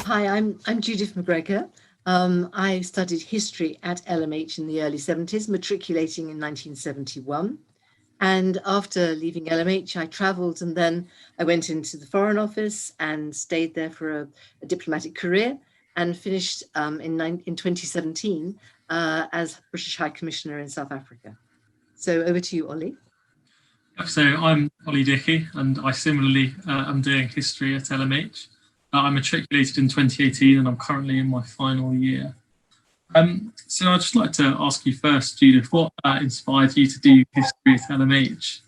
Hi, I'm Judith Macgregor. I studied history at LMH in the early 70s, matriculating in 1971. And after leaving LMH, I travelled, and then I went into the Foreign Office and stayed there for a diplomatic career, and finished in 2017 as British High Commissioner in South Africa. So over to you, Ollie. So I'm Oliver Dickie, and I similarly am doing history at LMH. I matriculated in 2018, and I'm currently in my final year. So I'd just like to ask you first, Judith, what inspired you to do history at LMH?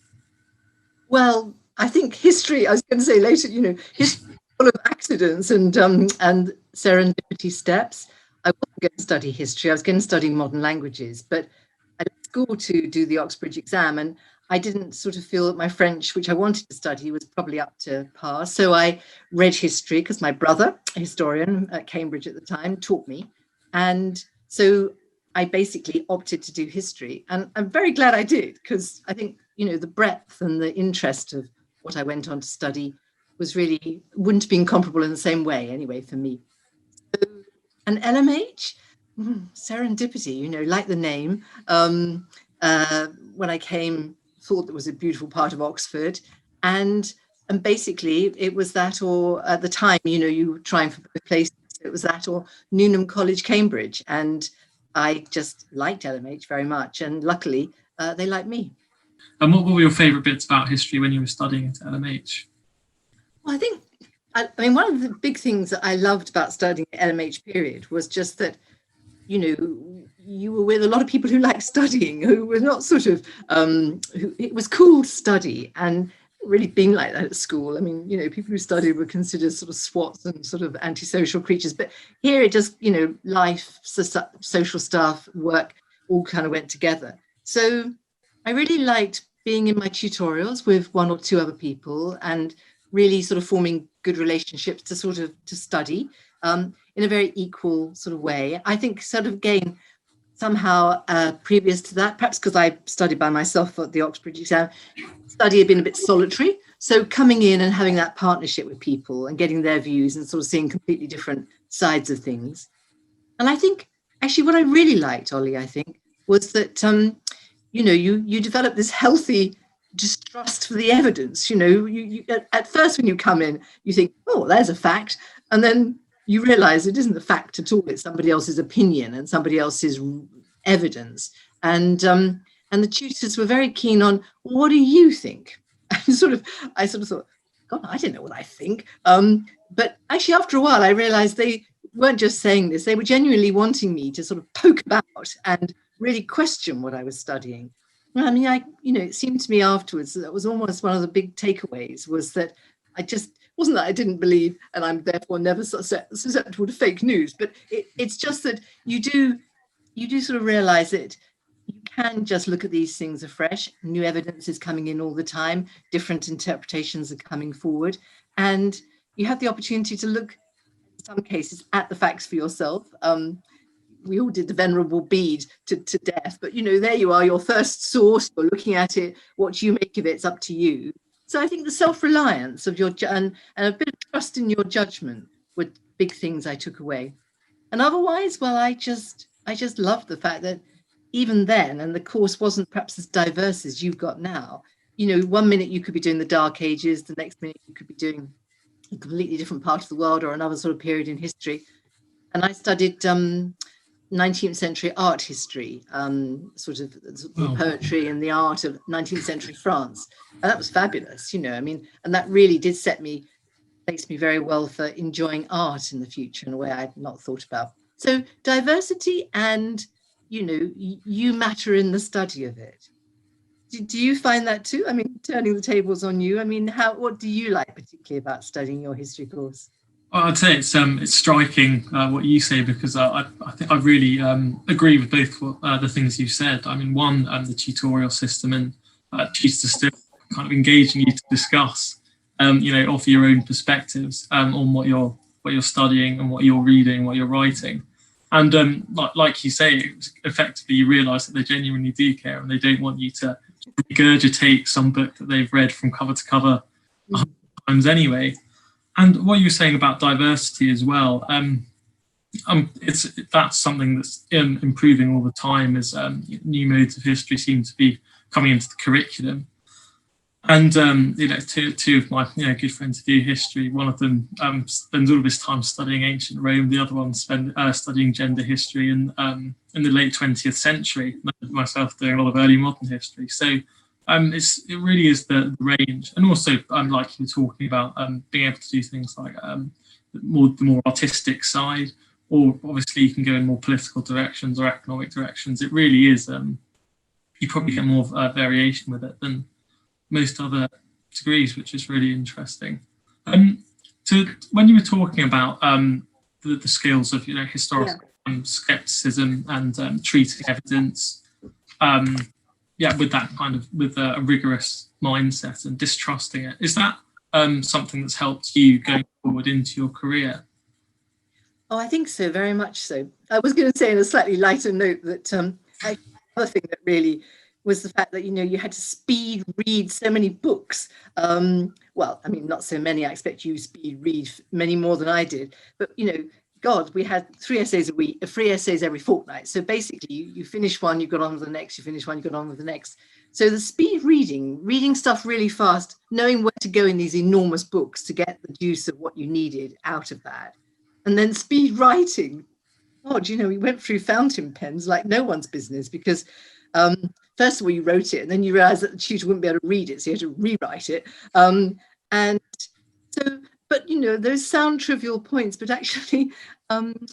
Well, I think history, I was going to say later, history is full of accidents and serendipity steps. I wasn't going to study history, I was going to study modern languages, but I left school to do the Oxbridge exam, and I didn't sort of feel that my French, which I wanted to study, was probably up to par. So I read history because my brother, a historian at Cambridge at the time, taught me. And so I basically opted to do history. And I'm very glad I did, because I think, the breadth and the interest of what I went on to study wouldn't have been comparable in the same way anyway for me. So, and LMH, serendipity, like the name. When I came, thought it was a beautiful part of Oxford, and basically it was that, or at the time, you were trying for both places, it was that or Newnham College, Cambridge, and I just liked LMH very much, and luckily they liked me. And what were your favourite bits about history when you were studying at LMH? Well, I mean, one of the big things that I loved about studying at LMH period was just that, you were with a lot of people who liked studying, who were not sort of, it was cool to study, and really being like that at school. I mean, people who studied were considered sort of swats and sort of antisocial creatures, but here it just, life, social stuff, work, all kind of went together. So I really liked being in my tutorials with one or two other people, and really sort of forming good relationships to study in a very equal sort of way. I think sort of again, somehow previous to that, perhaps because I studied by myself at the Oxbridge exam, study had been a bit solitary. So coming in and having that partnership with people and getting their views and sort of seeing completely different sides of things. And I think actually what I really liked, Ollie, I think, was that, you develop this healthy distrust for the evidence. You at first when you come in, you think, oh, there's a fact. And then you realize it isn't the fact at all. It's somebody else's opinion and somebody else's evidence. And the tutors were very keen on, well, what do you think? I sort of thought, God, I don't know what I think. But actually, after a while, I realized they weren't just saying this. They were genuinely wanting me to sort of poke about and really question what I was studying. I mean, it seemed to me afterwards that was almost one of the big takeaways, was that I just wasn't that I didn't believe, and I'm therefore never susceptible to fake news, but it's just that you do sort of realize that you can just look at these things afresh. New evidence is coming in all the time, different interpretations are coming forward, and you have the opportunity to look, in some cases, at the facts for yourself. We all did the venerable Bede to death, but there you are, your first source, you're looking at it, what you make of it's up to you. So I think the self-reliance of your and a bit of trust in your judgment were big things I took away. And otherwise, well, I just loved the fact that even then, and the course wasn't perhaps as diverse as you've got now, 1 minute you could be doing the Dark Ages, the next minute you could be doing a completely different part of the world or another sort of period in history. And I studied 19th century art history, sort of the poetry and the art of 19th century France. And that was fabulous, I mean, and that really did place me very well for enjoying art in the future in a way I'd not thought about. So diversity and, you matter in the study of it. Do you find that too? I mean, turning the tables on you, I mean, what do you like particularly about studying your history course? I'd say it's striking what you say, because I think I really agree with both the things you said. I mean, one, the tutorial system, and tutors still kind of engaging you to discuss, offer your own perspectives on what you're studying and what you're reading, what you're writing, and like you say, effectively you realise that they genuinely do care and they don't want you to regurgitate some book that they've read from cover to cover 100 times anyway. And what you were saying about diversity as well, that's something that's improving all the time as new modes of history seem to be coming into the curriculum. And two of my good friends who do history, one of them spends all of his time studying ancient Rome, the other one studying gender history in the late 20th century, myself doing a lot of early modern history. So it really is the range, and also like you were talking about being able to do things like the more artistic side, or obviously you can go in more political directions or economic directions. It really is you probably get more variation with it than most other degrees, which is really interesting. So when you were talking about the skills of historical skepticism and treating evidence, with that kind of with a rigorous mindset and distrusting it, is that something that's helped you going forward into your career? Oh, I think so, very much so. I was going to say in a slightly lighter note that another thing that really was the fact that you had to speed read so many books. Well, I mean, not so many. I expect you speed read many more than I did. But God, we had 3 essays a week, 3 essays every fortnight. So basically, you finish one, you got on with the next. You finish one, you got on with the next. So the speed reading stuff really fast, knowing where to go in these enormous books to get the juice of what you needed out of that, and then speed writing. God, we went through fountain pens like no one's business because. First of all, you wrote it, and then you realised that the tutor wouldn't be able to read it, so you had to rewrite it. And so, but those sound trivial points, but actually,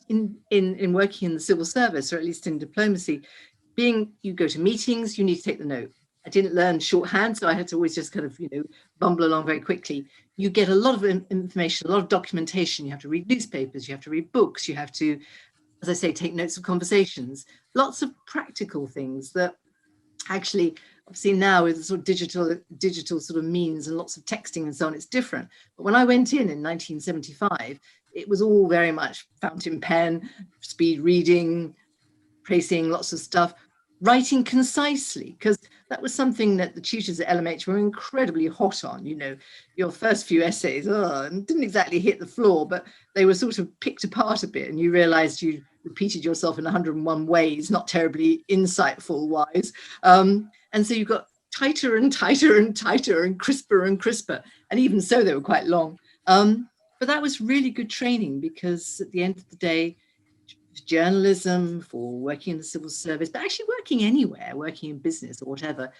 in working in the civil service, or at least in diplomacy, you go to meetings, you need to take the note. I didn't learn shorthand, so I had to always just kind of bumble along very quickly. You get a lot of information, a lot of documentation. You have to read newspapers, you have to read books, you have to, as I say, take notes of conversations. Lots of practical things that. Actually, obviously now with the sort of digital sort of means and lots of texting and so on, it's different. But when I went in 1975, it was all very much fountain pen, speed reading, tracing, lots of stuff, writing concisely, because that was something that the tutors at LMH were incredibly hot on. Your first few essays didn't exactly hit the floor, but they were sort of picked apart a bit, and you realized you repeated yourself in 101 ways, not terribly insightful wise. And so you got tighter and tighter and tighter and crisper and crisper. And even so, they were quite long. But that was really good training, because at the end of the day, journalism, for working in the civil service, but actually working anywhere, working in business or whatever,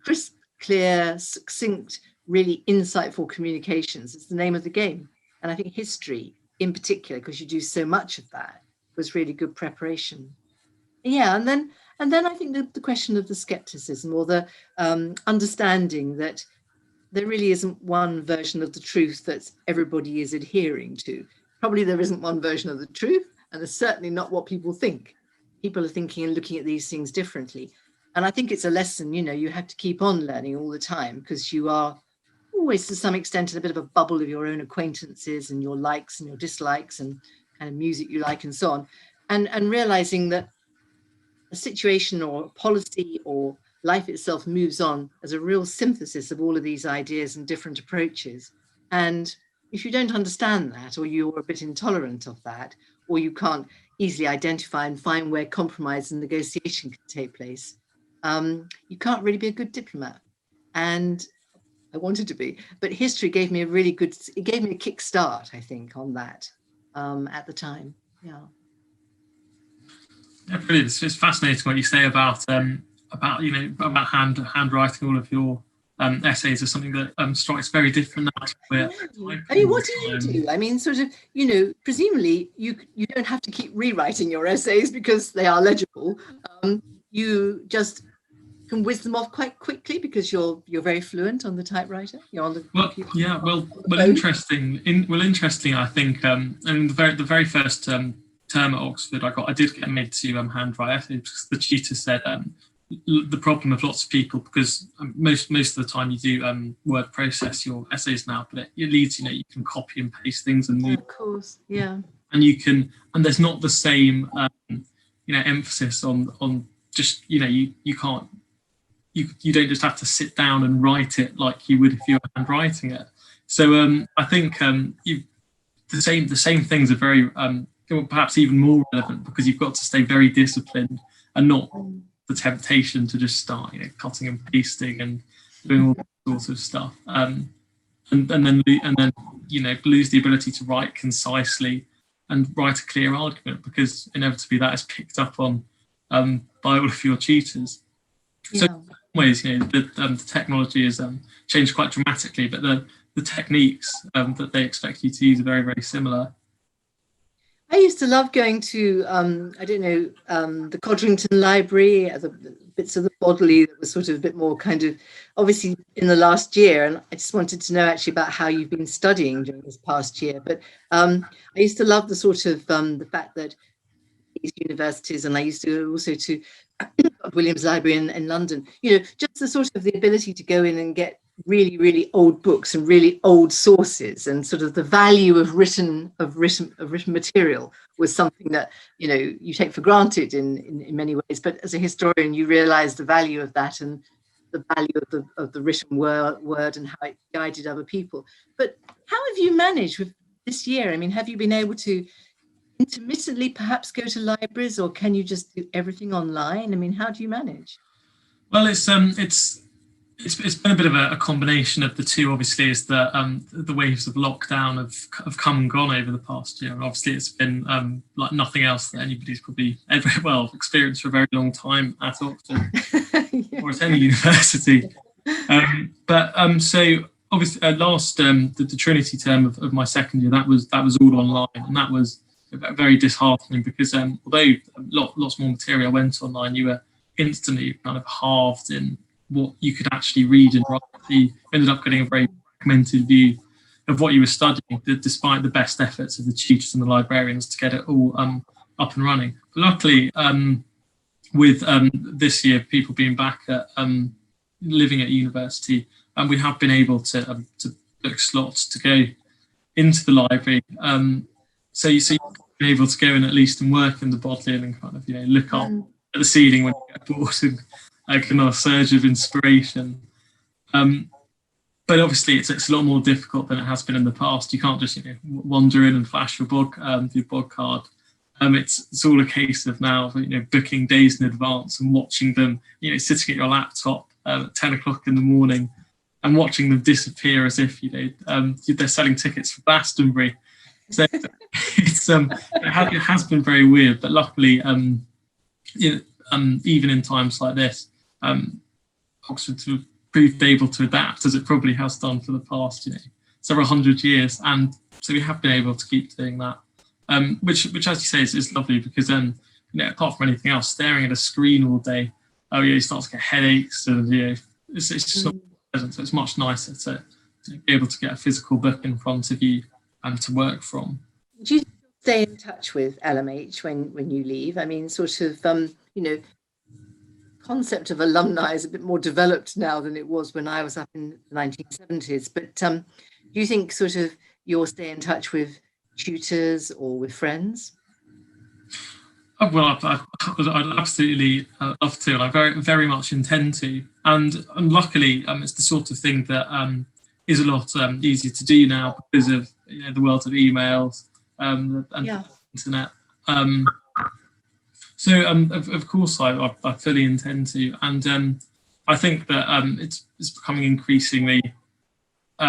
crisp, clear, succinct, really insightful communications is the name of the game. And I think history in particular, because you do so much of that, was really good preparation. Yeah, and then I think the question of the skepticism, or the understanding that there really isn't one version of the truth that everybody is adhering to. Probably there isn't one version of the truth, and there's certainly not what people think. People are thinking and looking at these things differently. And I think it's a lesson, you have to keep on learning all the time, because you are always to some extent in a bit of a bubble of your own acquaintances and your likes and your dislikes and kind of music you like and so on. And realizing that a situation or a policy or life itself moves on as a real synthesis of all of these ideas and different approaches. And if you don't understand that, or you're a bit intolerant of that, or you can't easily identify and find where compromise and negotiation can take place, you can't really be a good diplomat. And I wanted to be, but history gave me a kick start, I think, on that at the time. Yeah. Yeah, brilliant. It's fascinating what you say about handwriting all of your essays is something that strikes very different now. I mean, what do you do? I mean, sort of, presumably you don't have to keep rewriting your essays because they are legible. You just can whiz them off quite quickly because you're very fluent on the typewriter. You're on the computer. Yeah. Well, interesting. I think. The very first term at Oxford, I did get made to handwrite essays because the tutor said the problem of lots of people, because most of the time you do word process your essays now, but it leads you can copy and paste things and move. Of course, yeah. And you can, and there's not the same emphasis on just you can't. You don't just have to sit down and write it like you would if you were handwriting it. So I think the same things are very perhaps even more relevant, because you've got to stay very disciplined and not the temptation to just start cutting and pasting and doing all sorts of stuff, and then lose the ability to write concisely and write a clear argument, because inevitably that is picked up on by all of your tutors. So in some ways, the technology has changed quite dramatically, but the techniques that they expect you to use are very, very similar. I used to love going to, the Codrington Library, the bits of the Bodley that was sort of a bit more kind of, obviously in the last year. And I just wanted to know actually about how you've been studying during this past year. But I used to love the sort of the fact that these universities, and I used to also to Williams Library in London, just the sort of the ability to go in and get really, really old books and really old sources, and sort of the value of written material was something that you take for granted in many ways. But as a historian, you realise the value of that and the value of the written word and how it guided other people. But how have you managed with this year? I mean, have you been able to intermittently perhaps go to libraries, or can you just do everything online? I mean, how do you manage? Well, it's been a bit of a combination of the two. Obviously, is the waves of lockdown have come and gone over the past year, and obviously it's been like nothing else that anybody's probably ever experienced for a very long time at Oxford or at any university. So obviously the Trinity term of my second year, that was all online, and that was very disheartening, because although lots more material went online, you were instantly kind of halved in what you could actually read and write. You ended up getting a very fragmented view of what you were studying, despite the best efforts of the tutors and the librarians to get it all up and running. But luckily, with this year, people being back at living at university, and we have been able to book slots to go into the library. So you've been able to go in at least and work in the Bodleian and kind of look up at the ceiling when you get bored and a surge of inspiration. But obviously it's a lot more difficult than it has been in the past. You can't just wander in and flash your bod card. It's all a case of now booking days in advance and watching them, sitting at your laptop at 10 o'clock in the morning and watching them disappear as if they're selling tickets for Glastonbury. So it has been very weird, but luckily, even in times like this, Oxford have proved able to adapt, as it probably has done for the past several hundred years, and so we have been able to keep doing that, which as you say is lovely, because apart from anything else, staring at a screen all day, you start to get headaches, and it's just not pleasant. So it's much nicer to be able to get a physical book in front of you and to work from. Do you stay in touch with LMH when you leave? I mean, sort of concept of alumni is a bit more developed now than it was when I was up in the 1970s. But do you think sort of you'll stay in touch with tutors or with friends? Oh, well, I'd absolutely love to, and I very, very much intend to. And luckily, it's the sort of thing that is a lot easier to do now because of the world of emails and the internet. So of course I fully intend to, and I think that it's becoming increasingly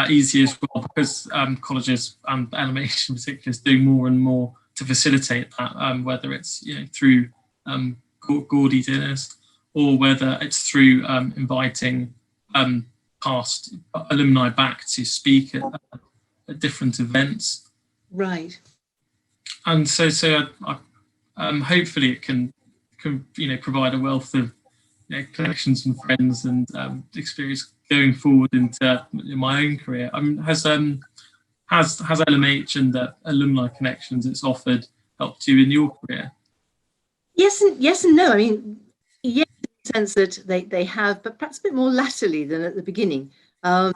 easier as well, because colleges and LMH in particular is doing more and more to facilitate that, whether it's through gaudy dinners, or whether it's through inviting past alumni back to speak at different events. Right. And so hopefully it can provide a wealth of connections and friends and experience going forward into my own career. Has LMH and the alumni connections it's offered helped you in your career? Yes and no. I mean, yes, in the sense that they have, but perhaps a bit more latterly than at the beginning. I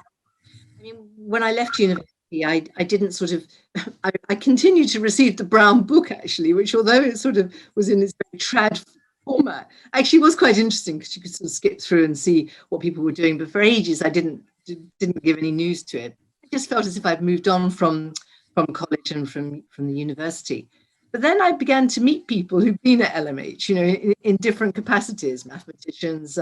mean, when I left university, I didn't sort of, I continued to receive the brown book, actually, which, although it sort of was in this very trad format, actually was quite interesting, because you could sort of skip through and see what people were doing. But for ages, I didn't give any news to it. just felt as if I'd moved on from college and from the university. But then I began to meet people who've been at LMH, you know, in different capacities, mathematicians.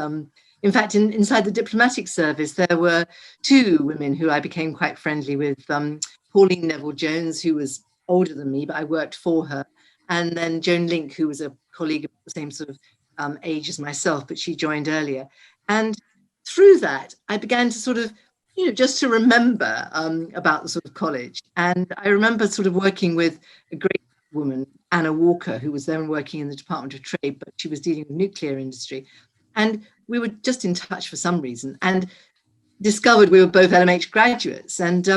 In fact, inside the diplomatic service, there were two women who I became quite friendly with. Pauline Neville-Jones, who was older than me, but I worked for her. And then Joan Link, who was a colleague of the same sort of age as myself, but she joined earlier. And through that, I began to sort of, you know, just to remember about the sort of college. And I remember sort of working with a great woman, Anna Walker, who was then working in the Department of Trade, but she was dealing with nuclear industry. And we were just in touch for some reason and discovered we were both LMH graduates. And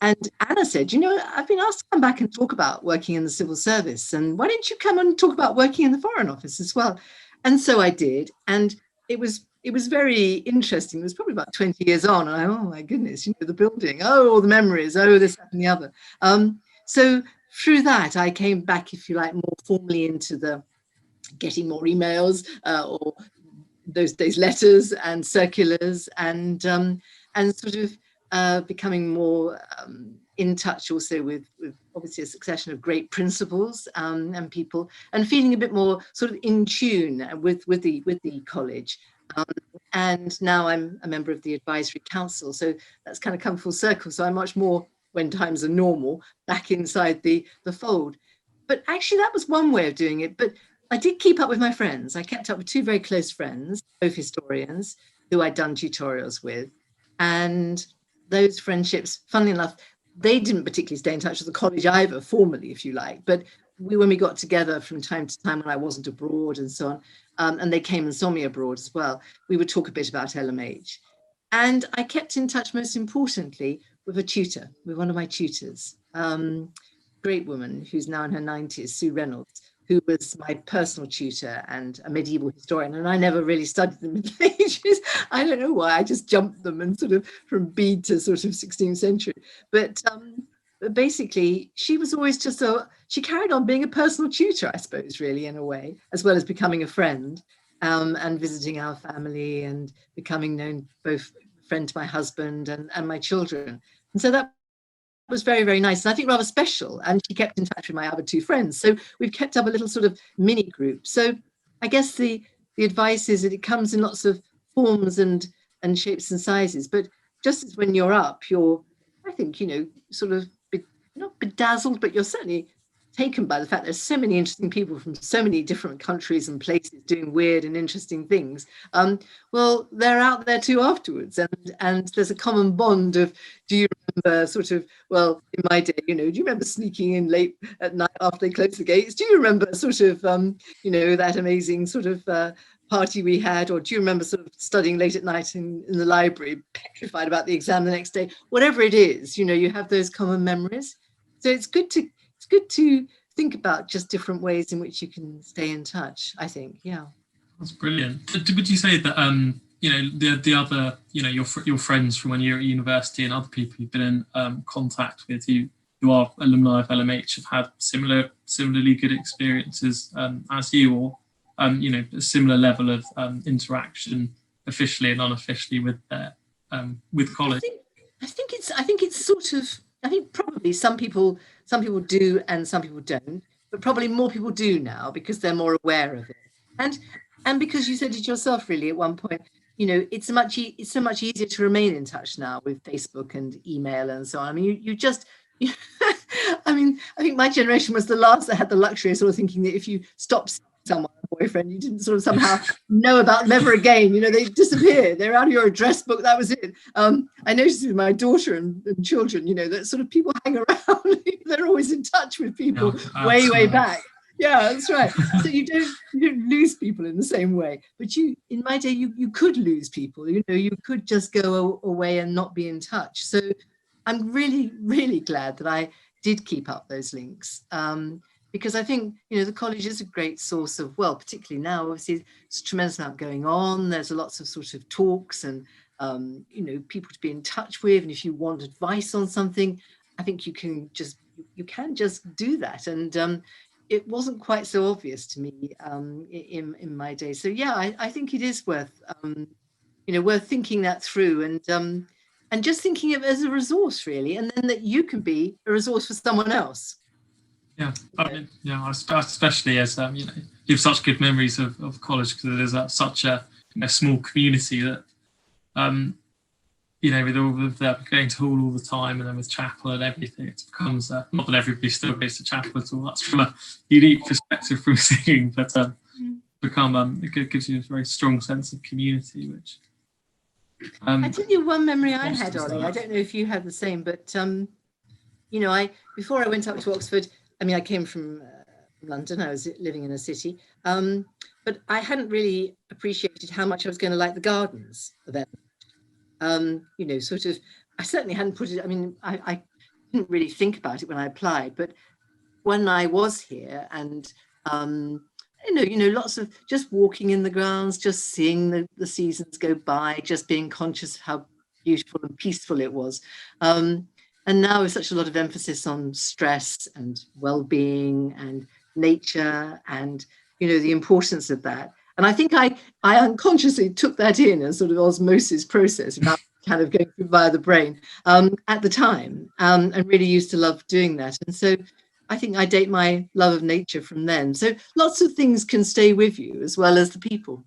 Anna said, you know, I've been asked to come back and talk about working in the civil service. And why don't you come and talk about working in the Foreign Office as well? And so I did. And it was very interesting. It was probably about 20 years on. And oh my goodness, you know, the building, oh, all the memories, oh, this, that, and the other. So through that, I came back, if you like, more formally into the getting more emails or those days letters and circulars and sort of becoming more in touch also with obviously a succession of great principals and people, and feeling a bit more sort of in tune with the college. And now I'm a member of the advisory council, so that's kind of come full circle. So I'm much more, when times are normal, back inside the fold. But actually that was one way of doing it. But I did keep up with my friends. I kept up with two very close friends, both historians, who I'd done tutorials with. And those friendships, funnily enough, they didn't particularly stay in touch with the college either, formally, if you like. But when we got together from time to time when I wasn't abroad and so on, and they came and saw me abroad as well, we would talk a bit about LMH. And I kept in touch, most importantly, with a tutor, with one of my tutors, great woman who's now in her 90s, Sue Reynolds, who was my personal tutor and a medieval historian. And I never really studied the Middle Ages. I don't know why, I just jumped them and sort of from Bede to sort of 16th century. But basically, she was always just she carried on being a personal tutor, I suppose, really, in a way, as well as becoming a friend and visiting our family and becoming known, both friend to my husband and my children. And so that was very, very nice, and I think rather special. And she kept in touch with my other two friends. So we've kept up a little sort of mini group. So I guess the advice is that it comes in lots of forms and shapes and sizes. But just as when you're up, you're, I think, you know, sort of not bedazzled, but you're certainly taken by the fact there's so many interesting people from so many different countries and places doing weird and interesting things. Well, they're out there too afterwards, and there's a common bond of, do you remember sort of, well, in my day, you know, do you remember sneaking in late at night after they closed the gates? Do you remember sort of, you know, that amazing sort of party we had? Or do you remember sort of studying late at night in the library, petrified about the exam the next day? Whatever it is, you know, you have those common memories. So it's good to think about just different ways in which you can stay in touch, I think. Yeah. That's brilliant. Would you say that, you know, the other, you know, your friends from when you're at university and other people you've been in contact with who are alumni of LMH have had similarly good experiences as you, or, you know, a similar level of interaction officially and unofficially with college? I think it's sort of, I think probably some people do and some people don't, but probably more people do now because they're more aware of it. And because you said it yourself really at one point, you know, it's so much easier to remain in touch now with Facebook and email and so on. I mean, you just, I mean, I think my generation was the last that had the luxury of sort of thinking that if you stopped seeing someone, a boyfriend, you didn't sort of somehow know about them ever again. You know, they disappeared. They're out of your address book. That was it. I noticed with my daughter and children, you know, that sort of people hang around. They're always in touch with people way back. Yeah, that's right. So you don't lose people in the same way. But in my day, you could lose people. You know, you could just go away and not be in touch. So I'm really, really glad that I did keep up those links. Because I think, you know, the college is a great source of, well, particularly now, obviously, there's a tremendous amount going on. There's lots of sort of talks and, you know, people to be in touch with. And if you want advice on something, I think you can just do that. And it wasn't quite so obvious to me in my day. So, yeah, I think it is worth, you know, worth thinking that through. And and just thinking of it as a resource, really, and then that you can be a resource for someone else. Yeah, I mean, yeah, especially as you know, you have such good memories of college, because it is such a small community that you know, with all of that going to hall all the time, and then with chapel and everything, it becomes not that everybody still goes to chapel at all. That's from a unique perspective from singing, but it gives you a very strong sense of community, which. I tell you one memory I had, Ollie. I don't know if you had the same, but you know, before I went up to Oxford, I mean, I came from London. I was living in a city, but I hadn't really appreciated how much I was going to like the gardens of Edinburgh. You know, sort of, I certainly hadn't put it. I mean, I didn't really think about it when I applied, but when I was here, and you know, lots of just walking in the grounds, just seeing the seasons go by, just being conscious of how beautiful and peaceful it was. And now with such a lot of emphasis on stress and well-being and nature, and you know, the importance of that. And I think I unconsciously took that in as sort of osmosis process, about kind of going through via the brain at the time, and really used to love doing that. And so I think I date my love of nature from then. So lots of things can stay with you as well as the people.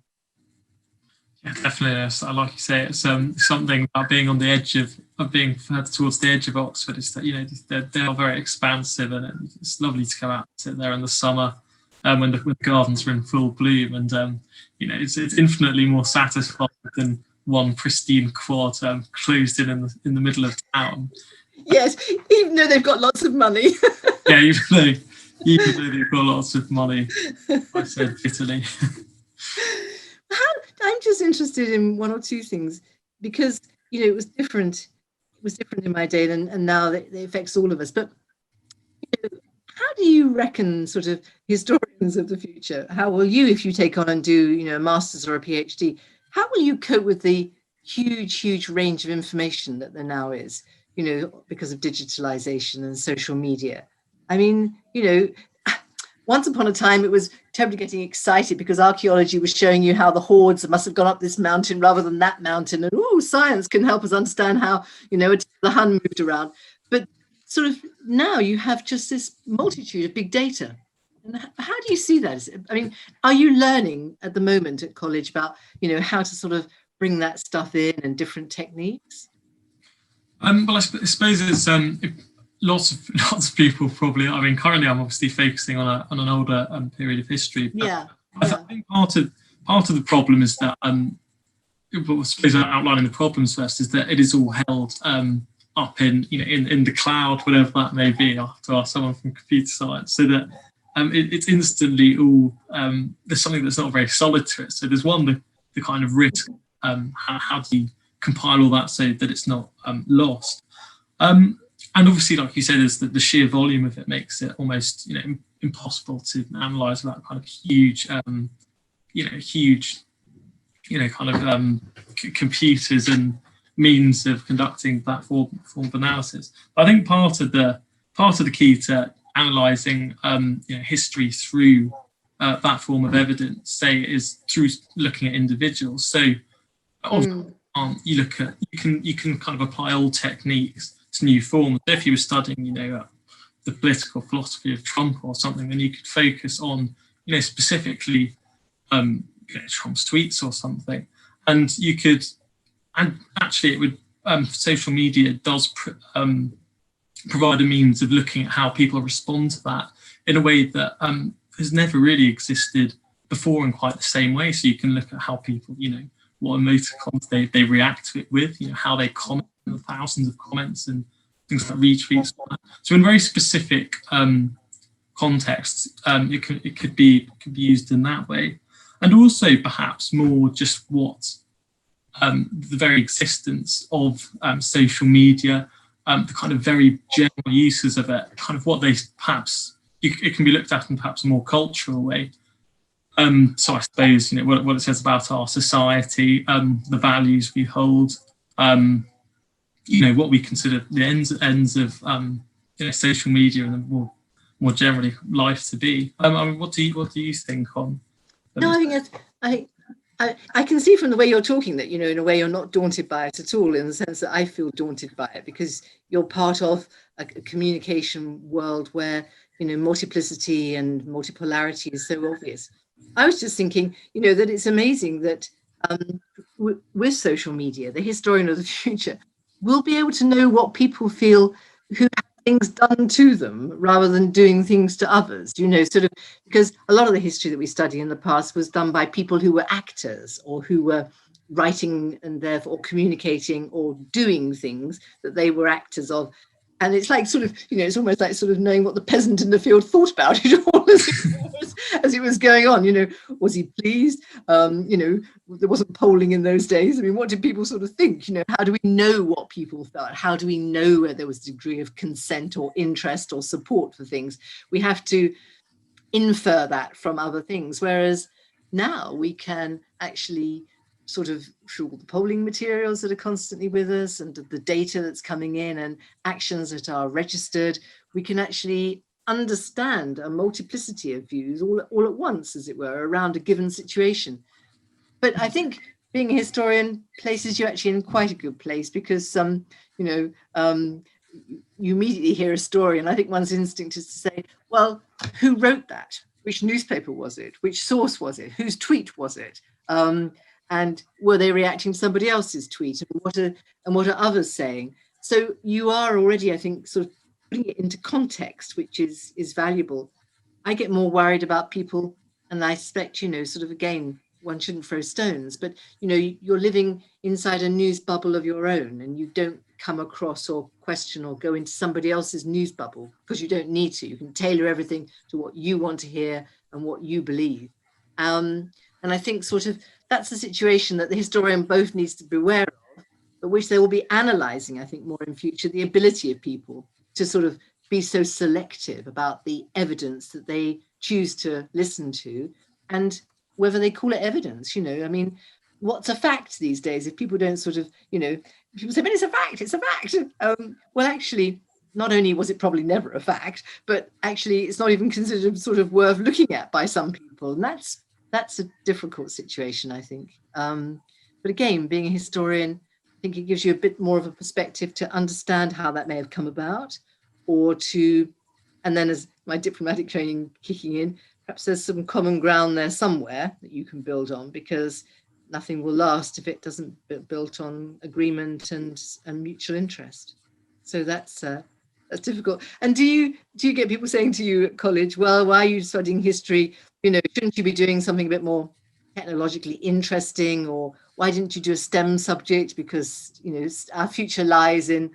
Yeah, definitely. Like you say, it's something about being on the edge of being towards the edge of Oxford, is that, you know, they are very expansive, and it's lovely to go out and sit there in the summer when the gardens are in full bloom, and you know, it's infinitely more satisfying than one pristine quad closed in the middle of town. Yes, even though they've got lots of money. Yeah, even though they've got lots of money, I said bitterly. I'm just interested in one or two things, because you know, it was different in my day, and now it affects all of us. But you know, how do you reckon, sort of historians of the future, how will you, if you take on and do, you know, a master's or a PhD, how will you cope with the huge range of information that there now is, you know, because of digitalization and social media? I mean, you know, once upon a time, it was terribly getting excited because archaeology was showing you how the hordes must have gone up this mountain rather than that mountain. And science can help us understand how, you know, the Hun moved around. But sort of now you have just this multitude of big data. And how do you see that? I mean, are you learning at the moment at college about, you know, how to sort of bring that stuff in and different techniques? Well, I suppose it's lots of people probably. I mean, currently I'm obviously focusing on an older period of history. But yeah. I think part of the problem is that I suppose outlining the problems first is that it is all held up in, you know, in the cloud, whatever that may be, to ask someone from computer science, so that it's instantly all there's something that's not very solid to it. So there's the kind of risk. How do you compile all that so that it's not lost? And obviously, like you said, is that the sheer volume of it makes it almost, you know, impossible to analyse that kind of huge, computers and means of conducting that form of analysis. But I think part of the key to analysing history through that form of evidence, say, is through looking at individuals. So you can kind of apply old techniques to new forms. If you were studying, you know, the political philosophy of Trump or something, then you could focus on, you know, specifically Trump's tweets or something, and actually it would social media does provide a means of looking at how people respond to that in a way that has never really existed before in quite the same way. So you can look at how people, you know, what emoticons they react to it with, you know, how they comment, the thousands of comments and things like retweets. So in very specific contexts, it could be used in that way, and also perhaps more just what the very existence of social media, the kind of very general uses of it, kind of what they perhaps it can be looked at in perhaps a more cultural way. So I suppose, you know, what it says about our society, the values we hold, you know, what we consider the ends of you know, social media and more generally life to be. I mean, what do you think on? No, I think I can see from the way you're talking that, in a way you're not daunted by it at all, in the sense that I feel daunted by it, because you're part of a communication world where, multiplicity and multipolarity is so obvious. I was just thinking, that it's amazing that with social media, the historian of the future will be able to know what people feel who have things done to them rather than doing things to others, sort of, because a lot of the history that we study in the past was done by people who were actors or who were writing and therefore communicating or doing things that they were actors of. And it's like sort of, it's almost like sort of knowing what the peasant in the field thought about it all as it was going on. Was he pleased? There wasn't polling in those days. I mean, what did people sort of think? How do we know what people felt? How do we know where there was a degree of consent or interest or support for things? We have to infer that from other things. Whereas now we can actually sort of, through all the polling materials that are constantly with us and the data that's coming in and actions that are registered, we can actually understand a multiplicity of views all at once, as it were, around a given situation. But I think being a historian places you actually in quite a good place, because you immediately hear a story, and I think one's instinct is to say, well, who wrote that? Which newspaper was it? Which source was it? Whose tweet was it? And were they reacting to somebody else's tweet? And what are others saying? So you are already, I think, sort of putting it into context, which is valuable. I get more worried about people, and I suspect, sort of, again, one shouldn't throw stones, but, you're living inside a news bubble of your own, and you don't come across or question or go into somebody else's news bubble, because you don't need to. You can tailor everything to what you want to hear and what you believe. And I think sort of that's the situation that the historian both needs to be aware of, but which they will be analysing, I think, more in future, the ability of people to sort of be so selective about the evidence that they choose to listen to, and whether they call it evidence. I mean, what's a fact these days? If people don't sort of, people say, but it's a fact. Well, actually, not only was it probably never a fact, but actually it's not even considered sort of worth looking at by some people. And that's a difficult situation, I think. But again, being a historian, I think it gives you a bit more of a perspective to understand how that may have come about, and then as my diplomatic training kicking in, perhaps there's some common ground there somewhere that you can build on, because nothing will last if it doesn't built on agreement and mutual interest. So that's difficult. And do you get people saying to you at college, well, why are you studying history? Shouldn't you be doing something a bit more technologically interesting? Or why didn't you do a STEM subject? Because, our future lies in,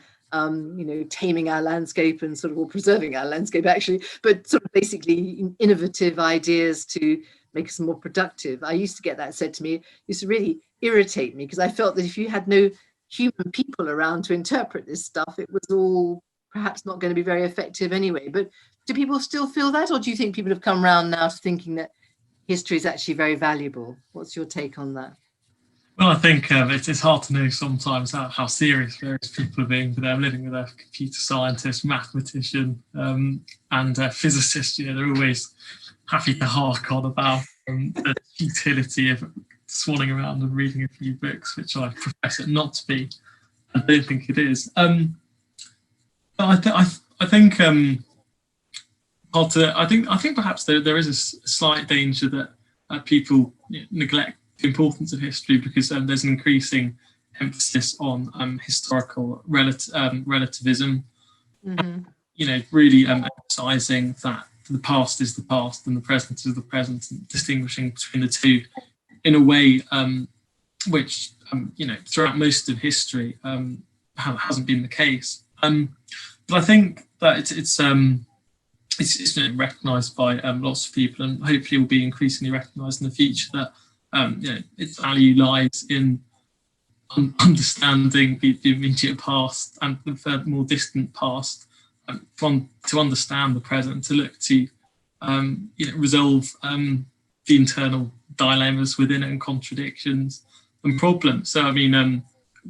taming our landscape and sort of, or preserving our landscape, actually, but sort of basically innovative ideas to make us more productive. I used to get that said to me. It used to really irritate me, because I felt that if you had no human people around to interpret this stuff, it was all perhaps not going to be very effective anyway. But do people still feel that, or do you think people have come around now to thinking that history is actually very valuable? What's your take on that? Well, I think it's hard to know sometimes how serious various people are being, but I'm living with a computer scientist, mathematician, and physicist. They're always happy to hark on about the utility of swanning around and reading a few books, which I profess it not to be. I don't think it is. But I think perhaps there is a slight danger that people neglect the importance of history, because there's an increasing emphasis on historical relativism. Mm-hmm. Really emphasising that the past is the past and the present is the present, and distinguishing between the two in a way which throughout most of history hasn't been the case. But I think that it's recognised by lots of people, and hopefully will be increasingly recognised in the future, that its value lies in understanding the immediate past and the more distant past, to understand the present, to look to resolve the internal dilemmas within it and contradictions and problems. So, I mean,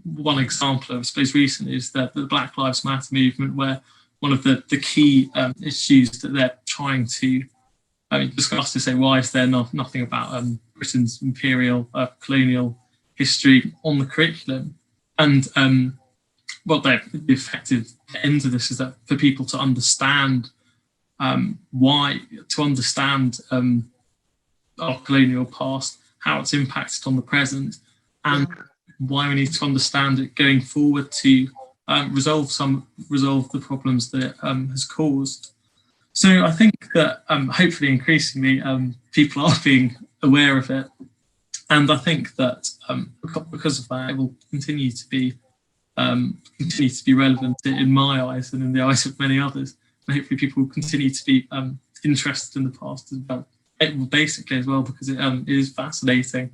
one example, I suppose, recently is the Black Lives Matter movement, where one of the key issues that they're trying to I mean, just asked to say, why is there nothing about Britain's imperial colonial history on the curriculum? And well, the effective end of this is that for people to understand why, to understand our colonial past, how it's impacted on the present, and why we need to understand it going forward to resolve the problems that it has caused. So I think that hopefully increasingly people are being aware of it, and I think that because of that, it will continue to be relevant in my eyes and in the eyes of many others. And hopefully people will continue to be interested in the past as well. Basically as well, because it is fascinating.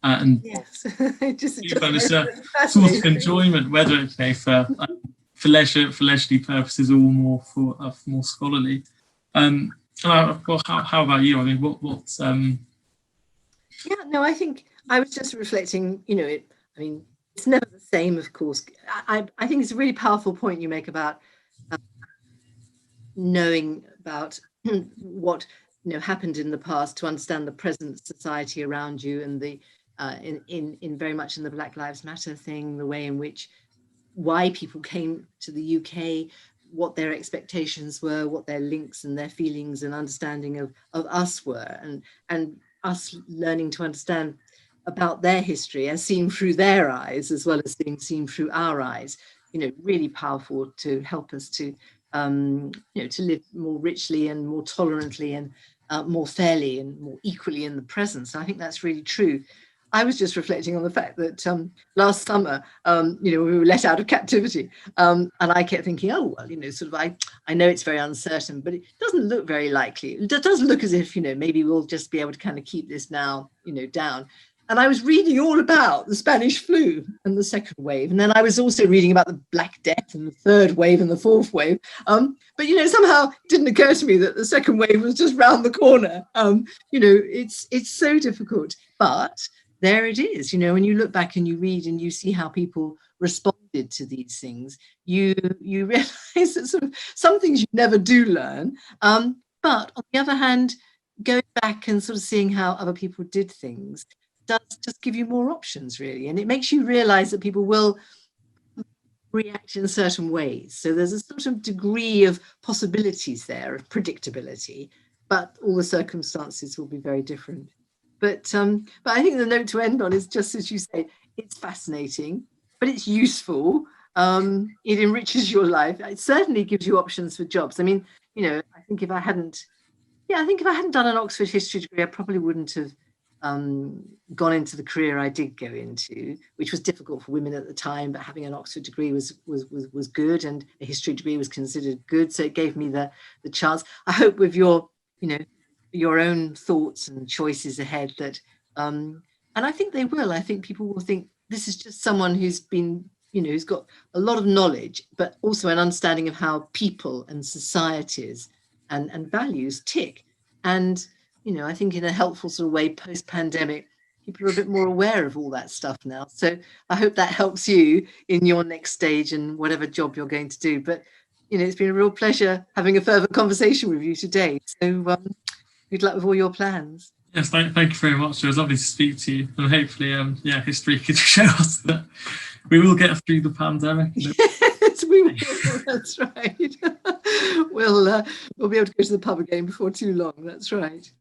And yes, it's a source of enjoyment, whether it's for leisurely purposes or more for more scholarly. Well, how about you? I mean, what's Yeah, no, I think I was just reflecting. I mean, it's never the same, of course. I think it's a really powerful point you make about knowing about what happened in the past to understand the present society around you, and the in very much in the Black Lives Matter thing, the way in which why people came to the UK, what their expectations were, what their links and their feelings and understanding of us were, and us learning to understand about their history as seen through their eyes as well as being seen through our eyes. Really powerful to help us to to live more richly and more tolerantly and more fairly and more equally in the present. So I think that's really true. I was just reflecting on the fact that last summer, we were let out of captivity, and I kept thinking, oh well, sort of I know it's very uncertain, but it doesn't look very likely. It does look as if maybe we'll just be able to kind of keep this now down. And I was reading all about the Spanish flu and the second wave. And then I was also reading about the Black Death and the third wave and the fourth wave. But, somehow it didn't occur to me that the second wave was just round the corner. It's so difficult. But there it is. When you look back and you read and you see how people responded to these things, you realize that sort of some things you never do learn. But on the other hand, going back and sort of seeing how other people did things does just give you more options, really. And it makes you realize that people will react in certain ways. So there's a sort of degree of possibilities there, of predictability, but all the circumstances will be very different. But I think the note to end on is just as you say, it's fascinating, but it's useful. It enriches your life. It certainly gives you options for jobs. I mean, I think if I hadn't done an Oxford history degree, I probably wouldn't have gone into the career I did go into, which was difficult for women at the time, but having an Oxford degree was good, and a history degree was considered good. So it gave me the chance. I hope with your own thoughts and choices ahead that, and I think they will. I think people will think this is just someone who's been, who's got a lot of knowledge, but also an understanding of how people and societies and values tick. And I think in a helpful sort of way, post-pandemic, people are a bit more aware of all that stuff now. So I hope that helps you in your next stage and whatever job you're going to do. But, it's been a real pleasure having a further conversation with you today. So good luck with all your plans. Yes, thank you very much. It was lovely to speak to you. And hopefully, history could show us that we will get through the pandemic. Yes, we will. That's right. We'll be able to go to the pub again before too long. That's right.